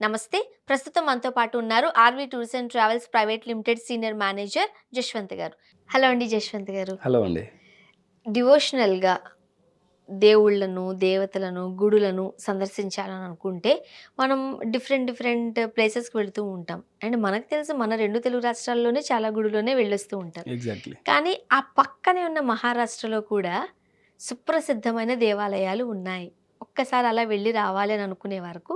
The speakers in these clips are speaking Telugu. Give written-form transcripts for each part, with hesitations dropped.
నమస్తే. ప్రస్తుతం మనతో పాటు ఉన్నారు RV tours and travels private limited senior manager Jashwant గారు. హలో అండి జశ్వంత్ గారు. హలో అండి. డివోషనల్‌గా దేవుళ్ళను, దేవతలను, గుడులను సందర్శించాలని అనుకుంటే మనం డిఫరెంట్ ప్లేసెస్‌కి వెళ్తూ ఉంటాం. అండ్ మనకు తెలుసు మన 2 తెలుగు రాష్ట్రాల్లోనే చాలా గుడులోనే వెళ్ళొస్తూ ఉంటారు. ఎగ్జాక్ట్‌లీ. కానీ ఆ పక్కనే ఉన్న మహారాష్ట్రలో కూడా సుప్రసిద్ధమైన దేవాలయాలు ఉన్నాయి. ఒక్కసారి అలా వెళ్ళి రావాలి అని అనుకునే వరకు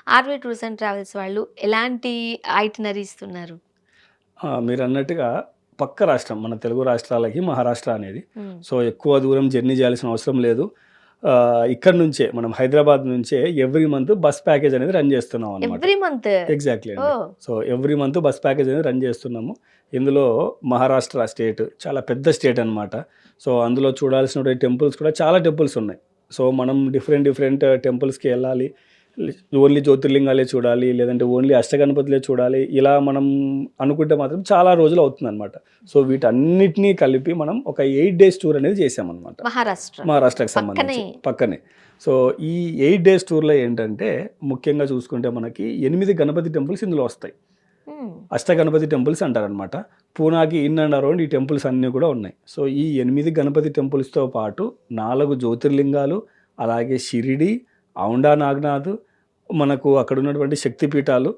ఆర్‌వి టూర్స్ అండ్ ట్రావెల్స్ వాళ్ళు ఎలాంటి ఐటినరీ ఇస్తున్నారు? మీరన్నట్టుగా పక్క రాష్ట్రం మన తెలుగు రాష్ట్రాలకి మహారాష్ట్ర అనేది. హ్మ్. సో, ఎక్కువ దూరం జర్నీ చేయాల్సిన అవసరం లేదు. ఇక్కడి నుంచే మనం హైదరాబాద్ నుంచే ఎవ్రీ మంత్ బస్ ప్యాకేజ్ అనేది రన్ చేస్తున్నాం అనమాట. Every month. ఎగ్జాక్ట్‌లీ అండి. Oh! So, every month bus package అనేది రన్ చేస్తున్నాము. ఇందులో మహారాష్ట్ర స్టేట్ చాలా పెద్ద స్టేట్ అనమాట. సో, అందులో చూడాల్సినటువంటి టెంపుల్స్ కూడా చాలా టెంపుల్స్ ఉన్నాయి. సో, మనం డిఫరెంట్ టెంపుల్స్‌కి వెళ్ళాలి. ఓన్లీ జ్యోతిర్లింగాలే చూడాలి, లేదంటే ఓన్లీ అష్టగణపతులే చూడాలి. ఇలా మనం అనుకుంటే మాత్రం చాలా రోజులు అవుతుందనమాట. సో, వీటన్నిటిని కలిపి మనం ఒక 8 డేస్ టూర్ అనేది చేసామనమాట. మహారాష్ట్ర. మహారాష్ట్రకి పక్కనే. సంబంధించి. పక్కనే. సో, ఈ 8 డేస్ టూర్‌లో ఏంటంటే ముఖ్యంగా చూసుకుంటే మనకి 8 గణపతి టెంపుల్స్ ఇందులో వస్తాయి. హ్మ్. అష్టగణపతి టెంపుల్స్ అంటారనమాట. పూనాకి ఇన్ అండ్ అరౌండ్ ఈ టెంపుల్స్ అన్నీ కూడా ఉన్నాయి. సో, ఈ 8 గణపతి టెంపుల్స్‌తో పాటు 4 జ్యోతిర్లింగాలు, అలాగే షిరిడి, ఔండా నాగ్‌నాథ్, మనకు అక్కడ ఉన్నటువంటి శక్తిపీఠాలు,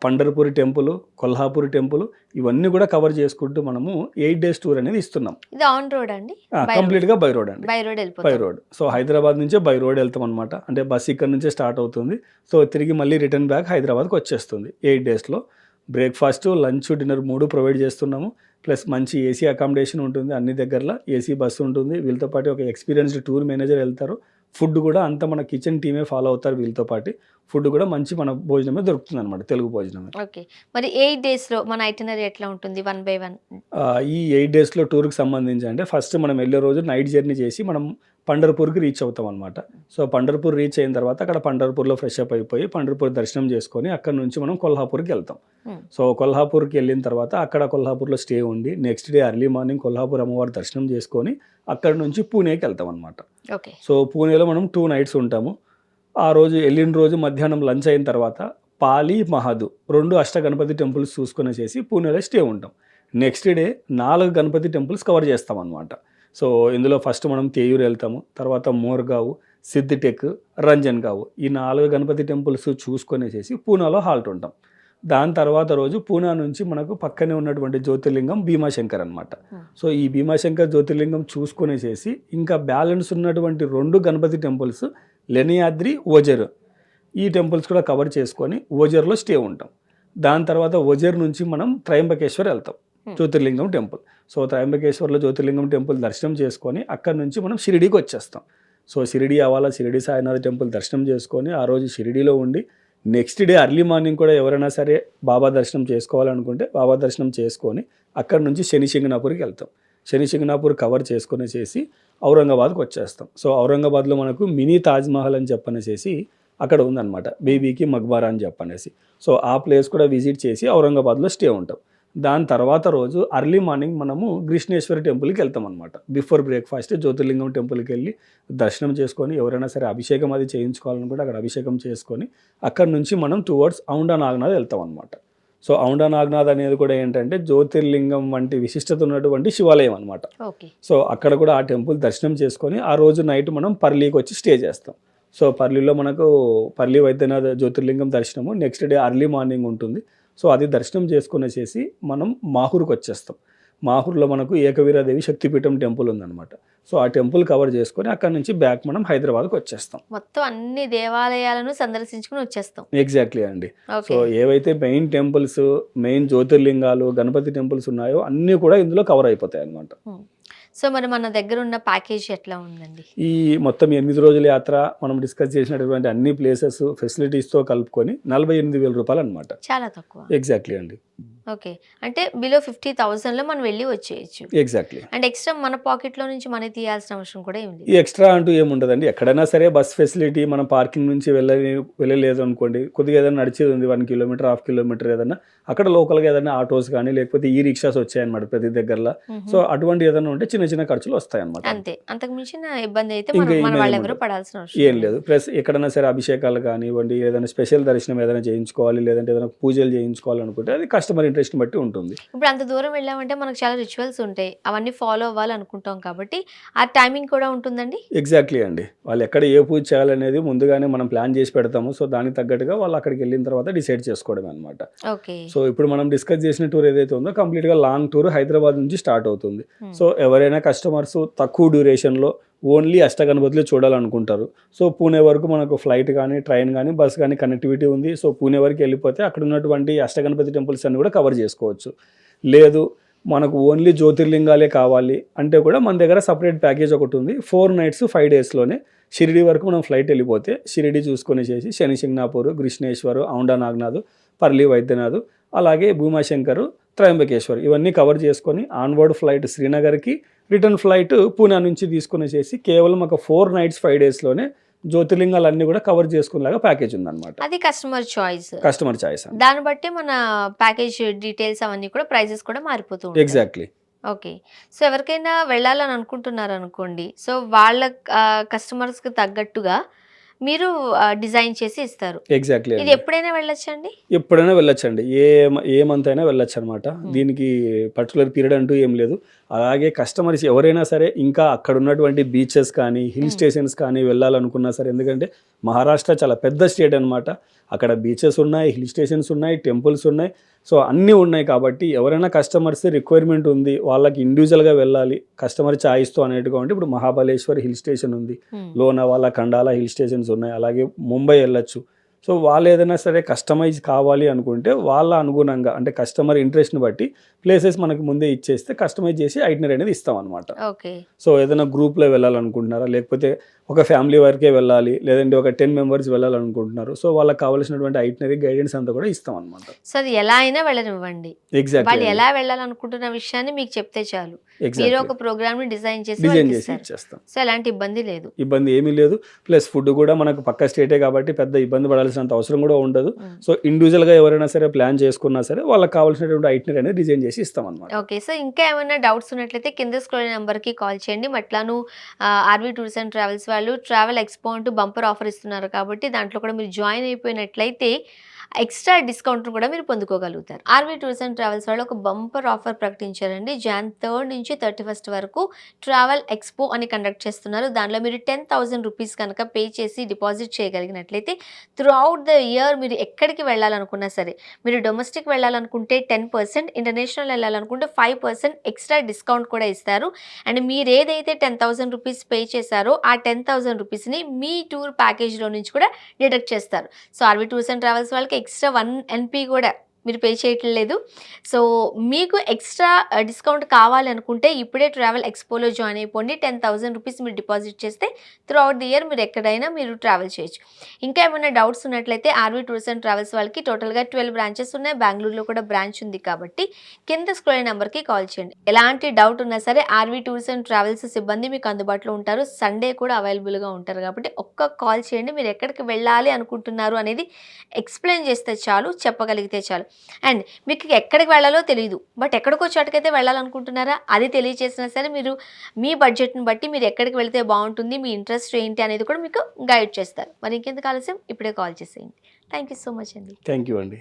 పండర్‌పూర్ టెంపుల్, కొల్హాపూర్ టెంపుల్, ఇవన్నీ కూడా కవర్ చేసుకుంటూ మనము 8 డేస్ టూర్ అనేది ఇస్తున్నాం. ఇది ఆన్ రోడ్ అండి? By road. కంప్లీట్‌గా బై రోడ్ అండి. బై రోడ్ బై ఎళ్ళిపోతాం. రోడ్. సో, హైదరాబాద్ నుంచే బై రోడ్ వెళ్తామనమాట. అంటే బస్ ఇక్కడ నుంచే స్టార్ట్ అవుతుంది. సో, తిరిగి మళ్ళీ రిటర్న్ బ్యాక్ హైదరాబాద్‌కి వచ్చేస్తుంది 8 డేస్‌లో. బ్రేక్‌ఫాస్ట్, లంచ్, డిన్నర్ 3 ప్రొవైడ్ చేస్తున్నాము. ప్లస్ మంచి ఏసీ అకామిడేషన్ ఉంటుంది అన్ని దగ్గరలో. ఏసీ బస్సు ఉంటుంది. వీళ్ళతో పాటు ఒక ఎక్స్‌పీరియన్స్‌డ్ టూర్ మేనేజర్ వెళ్తారు. ఫుడ్ కూడా అంతా మన కిచెన్ టీమే ఫాలో అవుతారు వీళ్ళతో పాటు. ఫుడ్ కూడా మంచి మన భోజనమే దొరుకుతుందనమాట. తెలుగు భోజనమే. ఓకే. మరి 8 డేస్‌లో మన ఐటినరీ ఎట్లా ఉంటుంది? One by one. ఈ 8 డేస్‌లో టూర్‌కి సంబంధించి అంటే ఫస్ట్ మనం వెళ్ళే రోజు నైట్ జర్నీ చేసి మనం పండర్‌పూర్‌కి రీచ్ అవుతామనమాట. సో, పండర్‌పూర్ రీచ్ అయిన తర్వాత అక్కడ పండర్‌పూర్‌లో ఫ్రెష్ అప్ అయిపోయి పండర్‌పూర్ దర్శనం చేసుకొని అక్కడి నుంచి మనం కొల్హాపూర్‌కి వెళ్తాం. హ్మ్. సో, కొల్హాపూర్‌కి వెళ్ళిన తర్వాత అక్కడ కొల్హాపూర్‌లో స్టే ఉండి next day early morning Kolhapur అమ్మవారి దర్శనం చేసుకొని అక్కడి నుంచి పూణేకి వెళ్తామనమాట. ఓకే. సో, పూణేలో మనం 2 నైట్స్ ఉంటాము. ఆ రోజు ఎళ్ళిన రోజు మధ్యాహ్నం లంచ్ అయిన తర్వాత పాలి, మహాదు 2 అష్టగణపతి టెంపుల్స్ చూసుకొనేసేసి పూణేలో స్టే ఉంటాం. Next day 4 Ganapati temples cover చేస్తామనమాట. సో, ఇందులో ఫస్ట్ మనం తేయూరు వెళ్తాము. తర్వాత మోర్గావ్, సిద్దిటెక్, రంజన్గావ్ ఈ 4 గణపతి టెంపుల్స్ చూసుకొనేసేసి పూనాలో హాల్ట్ ఉంటాం. దాని తర్వాత రోజు పూనా నుంచి మనకు పక్కనే ఉన్నటువంటి జ్యోతిర్లింగం భీమాశంకర్ అనమాట. హ్మ్. సో, ఈ భీమాశంకర్ జ్యోతిర్లింగం చూసుకొనేసేసి ఇంకా బ్యాలెన్స్ ఉన్నటువంటి 2 గణపతి టెంపుల్స్ లెనియాద్రి, ఓజర్ ఈ టెంపుల్స్ కూడా కవర్ చేసుకొని ఓజర్‌లో స్టే ఉంటాం. దాని తర్వాత ఓజర్ నుంచి మనం త్రయంబకేశ్వర్ వెళ్తాం. హ్మ్. జ్యోతిర్లింగం టెంపుల్. సో, త్రయంబకేశ్వర్‌లో జ్యోతిర్లింగం టెంపుల్ దర్శనం చేసుకొని అక్కడి నుంచి మనం షిరిడీకి వచ్చేస్తాం. సో, షిరిడీ అవ్వాలా షిరిడీ సాయినాథ్ టెంపుల్ దర్శనం చేసుకొని ఆ రోజు షిరిడీలో ఉండి నెక్స్ట్ డే ఎర్లీ మార్నింగ్ కూడా ఎవరైనా సరే బాబా దర్శనం చేసుకోవాలనుకుంటే బాబా దర్శనం చేసుకొని అక్కడి నుంచి శని సింగనాపూర్‌కి వెళ్తాం. శని సింగనాపూర్ కవర్ చేసుకొనేసేసి ఔరంగాబాద్‌కి వచ్చేస్తాం. సో, ఔరంగాబాద్‌లో మనకు మినీ తాజ్‌మహల్ అని చెప్పనేసేసి అక్కడ ఉందనమాట. బీబీకి మక్బరా అని చెప్పనేసి. సో, ఆ ప్లేస్ కూడా విజిట్ చేసి ఔరంగాబాద్‌లో స్టే ఉంటాం. దాని తర్వాత రోజు ఎర్లీ మార్నింగ్ మనము గ్రిష్ణేశ్వరి టెంపుల్‌కి వెళ్తామనమాట. బిఫోర్ బ్రేక్‌ఫాస్ట్ జ్యోతిర్లింగం టెంపుల్‌కెళ్ళి దర్శనం చేసుకొని ఎవరైనా సరే అభిషేకం అది చేయించుకోవాలనుకుంటే అక్కడ అభిషేకం చేసుకొని అక్కడి నుంచి మనం టువర్డ్స్ ఔండా నాగ్‌నాథ్ వెళ్తామనమాట. సో, ఔండా నాగ్‌నాథ్ అనేది కూడా ఏంటంటే జ్యోతిర్లింగం వంటి విశిష్టత ఉన్నటువంటి శివాలయం అనమాట. ఓకే. సో, అక్కడ కూడా ఆ టెంపుల్ దర్శనం చేసుకొని ఆ రోజు నైట్ మనం పర్లీకి వచ్చి స్టే చేస్తాం. సో, పర్లీలో మనకు పర్లీ వైద్యనాథ జ్యోతిర్లింగం దర్శనము నెక్స్ట్ డే ఎర్లీ మార్నింగ్ ఉంటుంది. సో, అది దర్శనం చేసుకొనేసేసి మనం మాహూర్‌కి వచ్చేస్తాం. మాహూర్‌లో మనకు ఏకవీరాదేవి శక్తిపీఠం టెంపుల్ ఉందనమాట. సో, ఆ టెంపుల్ కవర్ చేసుకొని అక్కడి నుంచి బ్యాక్ మనం హైదరాబాద్‌కి వచ్చేస్తాం. మొత్తం అన్ని దేవాలయాలను సందర్శించుకొని వచ్చేస్తాం. ఎగ్జాక్ట్‌లీ అండి. So, okay. ఏవైతే మెయిన్ టెంపుల్స్, మెయిన్ జ్యోతిర్లింగాలు, గణపతి టెంపుల్స్ ఉన్నాయో అన్నీ కూడా ఇందులో కవర్ అయిపోతాయన్నమాట. హ్మ్. సో, మరి మన దగ్గరున్న ప్యాకేజ్ ఎట్లా ఉందండి? ఈ మొత్తం 8 రోజుల యాత్ర మనం డిస్కస్ చేసినటువంటి అన్ని ప్లేసెస్, ఫెసిలిటీస్‌తో కలుపుకొని రూ. 48,000 అనమాట. చాలా తక్కువ. ఎగ్జాక్ట్‌లీ అండి. ఓకే. అంటే బిలో 50,000లో మనం వెళ్ళి వచ్చేయొచ్చు. ఎగ్జాక్ట్‌లీ. అండ్ ఎక్స్‌ట్రా మన పాకెట్‌లో నుంచి మనీ తీయాల్సిన అవసరం కూడా ఏమి ఈ లేదు. ఎక్స్‌ట్రా అంటూ ఏముండదండి. ఎక్కడైనా సరే బస్ ఫెసిలిటీ మనం పార్కింగ్ నుంచి వెళ్ళలేదు అనుకోండి, కొద్దిగా ఏదైనా నడిచేది ఉంది 1 కిలోమీటర్, హాఫ్ కిలోమీటర్ ఏదన్నా, అక్కడ లోకల్‌గా ఏదైనా ఆటోస్ గానీ, లేకపోతే ఈ రిక్షాస్ వచ్చాయన్నమాట ప్రతి దగ్గరలో. హుహు. సో, అటువంటివి ఏదైనా ఉంటే చిన్న చిన్న ఖర్చులు వస్తాయన్నమాట అంతే. అంతే. అంతకు మించిన ఇబ్బంది అయితే ఇంకా మన ఏమీ వాళ్ళెవరు ఉండదు. పడాల్సిన అవసరం ఏం లేదు. ప్లస్ ఎక్కడైనా సరే అభిషేకాలు కానివ్వండి, ఏదైనా స్పెషల్ దర్శనం ఏదైనా చేయించుకోవాలి, లేదంటే ఏదైనా పూజలు చేయించుకోవాలనుకుంటే అది కస్టమర్ ఇంట్రెస్ట్‌ని బట్టి ఉంటుంది. ఇప్పుడు అంత దూరం వెళ్ళామంటే మనకు చాలా రిచువల్స్ ఉంటాయి. అవన్నీ ఫాలో అవ్వాలనుకుంటాం కాబట్టి, ఆ టైమింగ్ కూడా ఉంటుందండి? ఎగ్జాక్ట్‌లీ అండి. వాళ్ళు ఎక్కడ ఏ పూజ చేయాలనేది ముందుగానే మనం ప్లాన్ చేసి పెడతాము. సో, దానికి తగ్గట్టుగా వాళ్ళు అక్కడికెళ్ళిన తర్వాత డిసైడ్ చేసుకోవడమే అనమాట. ఓకే. సో, ఇప్పుడు మనం డిస్కస్ చేసిన టూర్ ఏదైతే ఉందో కంప్లీట్‌గా లాంగ్ టూర్ హైదరాబాద్ నుంచి స్టార్ట్ అవుతుంది. హ్మ్. సో, ఎవరైనా కస్టమర్స్ తక్కువ డ్యూరేషన్‌లో ఓన్లీ అష్టగణపతులే చూడాలనుకుంటారు. సో, పూణే వరకు మనకు ఫ్లైట్ గానీ, ట్రైన్ గానీ, బస్ గానీ కనెక్టివిటీ ఉంది. సో, పూణే వరకు వెళ్ళిపోతే అక్కడ ఉన్నటువంటి అష్టగణపతి టెంపుల్స్ అన్నీ కూడా కవర్ చేసుకోవచ్చు. లేదు మనకు ఓన్లీ జ్యోతిర్లింగాలే కావాలి అంటే కూడా మన దగ్గర సెపరేట్ ప్యాకేజ్ ఒకటి ఉంది. 4 నైట్స్ 5 డేస్‌లోనే షిరిడీ వరకు మనం ఫ్లైట్ వెళ్ళిపోతే షిరిడీ చూసుకొనేసేసి శని సింగ్నాపూర్, కృష్ణేశ్వర్, ఔండా నాగ్నాథ్, పర్లి వైద్యనాథ్, అలాగే భూమాశంకర్, త్రయంబకేశ్వర్ ఇవన్నీ కవర్ చేసుకొని ఆన్‌బోర్డ్ ఫ్లైట్ శ్రీనగర్‌కి, రిటర్న్ ఫ్లైట్ పూనా నుంచి తీసుకొనేసేసి కేవలం ఒక 4 నైట్స్ 5 డేస్‌లోనే జ్యోతిర్లింగాలన్నీ కూడా కవర్ చేసుకునేలాగా ప్యాకేజ్ ఉందన్నమాట. అది కస్టమర్ చాయిస్. కస్టమర్ చాయిస్ అండి. దాన్ని బట్టి మన ప్యాకేజ్ డీటెయిల్స్ అవన్నీ కూడా ప్రైజెస్ కూడా మారిపోతూ ఉంటాయి. ఎగ్జాక్ట్‌లీ. ఓకే. సో, ఎవరికైనా వెళ్ళాలని అనుకుంటున్నారనుకోండి. సో, వాళ్ళ కస్టమర్స్‌కి తగ్గట్టుగా మీరు డిజైన్ చేసి ఇస్తారు. ఎగ్జాక్ట్‌లీ ఇది అండి. ఎప్పుడైనా వెళ్ళొచ్చండి? ఎప్పుడైనా వెళ్ళొచ్చండి. ఏ మంత్ అయినా వెళ్ళొచ్చనమాట. దీనికి పర్టిక్యులర్ పీరియడ్ అంటూ ఏం లేదు. అలాగే కస్టమర్స్ ఎవరైనా సరే ఇంకా అక్కడున్నటువంటి బీచెస్ కానీ, హిల్ స్టేషన్స్ కానీ వెళ్ళాలనుకున్నా సరే ఎందుకంటే మహారాష్ట్ర చాలా పెద్ద స్టేట్ అనమాట. అక్కడ బీచెస్ ఉన్నాయి, హిల్ స్టేషన్స్ ఉన్నాయి, టెంపుల్స్ ఉన్నాయి. సో, అన్నీ ఉన్నాయి కాబట్టి ఎవరైనా కస్టమర్స్ రిక్వైర్మెంట్ ఉంది. వాళ్ళకి ఇండివిజువల్‌గా వెళ్ళాలి. కస్టమర్ చాయిస్‌తో అనేట్టుగా ఉంటే ఇప్పుడు మహాబలేశ్వర్ హిల్ స్టేషన్ ఉంది. హ్మ్. లోనావాలా, ఖండాలా హిల్ స్టేషన్స్ ఉన్నాయి. అలాగే ముంబై వెళ్ళొచ్చు. సో, వాళ్ళు ఏదైనా సరే కస్టమైజ్ కావాలి అనుకుంటే వాళ్ళ అనుగుణంగా అంటే కస్టమర్ ఇంట్రెస్ట్‌ని బట్టి ప్లేసెస్ మనకు ముందే ఇచ్చేస్తే కస్టమైజ్ చేసి ఐటినరీ అనేది ఇస్తామన్నమాట. ఓకే. సో, ఏదైనా గ్రూప్‌లో వెళ్ళాలనుకుంటున్నారా? లేకపోతే ఒక ఫ్యామిలీ వరకే వెళ్ళాలి. లేదంటే ఒక 10 మెంబర్స్ వెళ్ళాలనుకుంటున్నారు. సో, వాళ్ళకి కావాల్సినటువంటి ఐటినరీ గైడెన్స్ అంతా కూడా ఇస్తామన్నమాట. సో, అది ఎలా అయినా వెళ్ళనివ్వండి. ఎగ్జాక్ట్‌లీ వాళ్ళు అండి. ఎలా వెళ్ళాలనుకుంటున్న విషయాన్ని మీకు చెప్తే చాలు. మీరు ఎగ్జాక్ట్‌లీ. ఒక ప్రోగ్రామ్‌ని డిజైన్ చేసి డిజైన్ చేసి వాళ్ళకిస్తారు. ఇచ్చేస్తాం. సో, ఎలాంటి ఇబ్బంది లేదు. ఇబ్బంది ఏమీ లేదు. ప్లస్ ఫుడ్ కూడా మనకు పక్క స్టేటే కాబట్టి పెద్ద ఇబ్బంది పడాల్సినంత అవసరం కూడా ఉండదు. హ్మ్. సో, ఇండివిజువల్‌గా ఎవరైనా సరే ప్లాన్ చేసుకున్నా సరే వాళ్ళకి కావాల్సినటువంటి ఐటినరీ అనేది డిజైన్ చేసి ఇస్తామన్నమాట. ఓకే. సో, ఇంకా ఏమైనా డౌట్స్ ఉన్నట్లయితే కింద స్క్రోల్ నంబర్‌కి కాల్ చేయండి. మట్లాను ఆర్‌వి టూర్స్ అండ్ ట్రావెల్స్ వాళ్ళు ట్రావెల్ ఎక్స్‌పో అంటూ బంపర్ ఆఫర్ ఇస్తున్నారు కాబట్టి దాంట్లో కూడా మీరు జాయిన్ అయిపోయినట్లయితే ఎక్స్‌ట్రా డిస్కౌంట్‌ను కూడా మీరు పొందుకోగలుగుతారు. ఆర్‌వి టూర్స్ అండ్ ట్రావెల్స్ వాళ్ళు ఒక బంపర్ ఆఫర్ ప్రకటించారండి. జాన్ 3 నుంచి 31 వరకు ట్రావెల్ ఎక్స్‌పో అని కండక్ట్ చేస్తున్నారు. దాంట్లో మీరు 10,000 రూపీస్ కనుక పే చేసి డిపాజిట్ చేయగలిగినట్లయితే త్రూఅవుట్ ద ఇయర్ మీరు ఎక్కడికి వెళ్ళాలనుకున్నా సరే, మీరు డొమెస్టిక్ వెళ్ళాలనుకుంటే 10%, ఇంటర్నేషనల్ వెళ్ళాలనుకుంటే 5% ఎక్స్‌ట్రా డిస్కౌంట్ కూడా ఇస్తారు. అండ్ మీరేదైతే 10,000 రూపీస్ పే చేశారో ఆ 10,000 రూపీస్‌ని మీ టూర్ ప్యాకేజ్‌లో నుంచి కూడా డిడక్ట్ చేస్తారు. So, RV tours and travels వాళ్ళకి ఎక్స్ట్రా 1 ఎన్‌పీ కూడా మీరు పే చేయట్లేదు. సో, మీకు ఎక్స్ట్రా డిస్కౌంట్ కావాలి అనుకుంటే ఇప్పుడే ట్రావెల్ ఎక్స్‌పోలో జాయిన్ అయిపోండి. 10,000 రూపీస్ మీరు డిపాజిట్ చేస్తే త్రూఅవుట్ ది ఇయర్ మీరు ఎక్కడైనా మీరు ట్రావెల్ చేయొచ్చు. ఇంకా ఏమైనా డౌట్స్ ఉన్నట్లయితే ఆర్‌వి టూర్స్ అండ్ ట్రావెల్స్ వాళ్ళకి టోటల్‌గా 12 బ్రాంచెస్ ఉన్నాయి. బెంగుళూరులో కూడా బ్రాంచ్ ఉంది కాబట్టి కింద స్క్రోల్ నంబర్‌కి కాల్ చేయండి. ఎలాంటి డౌట్ ఉన్నా సరే ఆర్‌వి టూర్స్ అండ్ ట్రావెల్స్ సిబ్బంది మీకు అందుబాటులో ఉంటారు. సండే కూడా అవైలబుల్‌గా ఉంటారు కాబట్టి ఒక్క కాల్ చేయండి. మీరు ఎక్కడికి వెళ్ళాలి అనుకుంటున్నారు అనేది ఎక్స్‌ప్లెయిన్ చేస్తే చాలు, చెప్పగలిగితే చాలు. అండ్ మీకు ఎక్కడికి వెళ్ళాలో తెలీదు. బట్ ఎక్కడికో చోటకైతే వెళ్ళాలనుకుంటున్నారా? అది తెలియచేసినా సరే మీరు మీ బడ్జెట్‌ని బట్టి మీరు ఎక్కడికి వెళ్తే బావుంటుంది, మీ ఇంట్రెస్ట్ ఏంటి అనేది కూడా మీకు గైడ్ చేస్తారు. మరి ఇంకెందుకు ఆలస్యం ఇప్పుడే కాల్ చేసేయండి. థాంక్ యూ సో మచ్ అండి. థ్యాంక్ యూ అండి.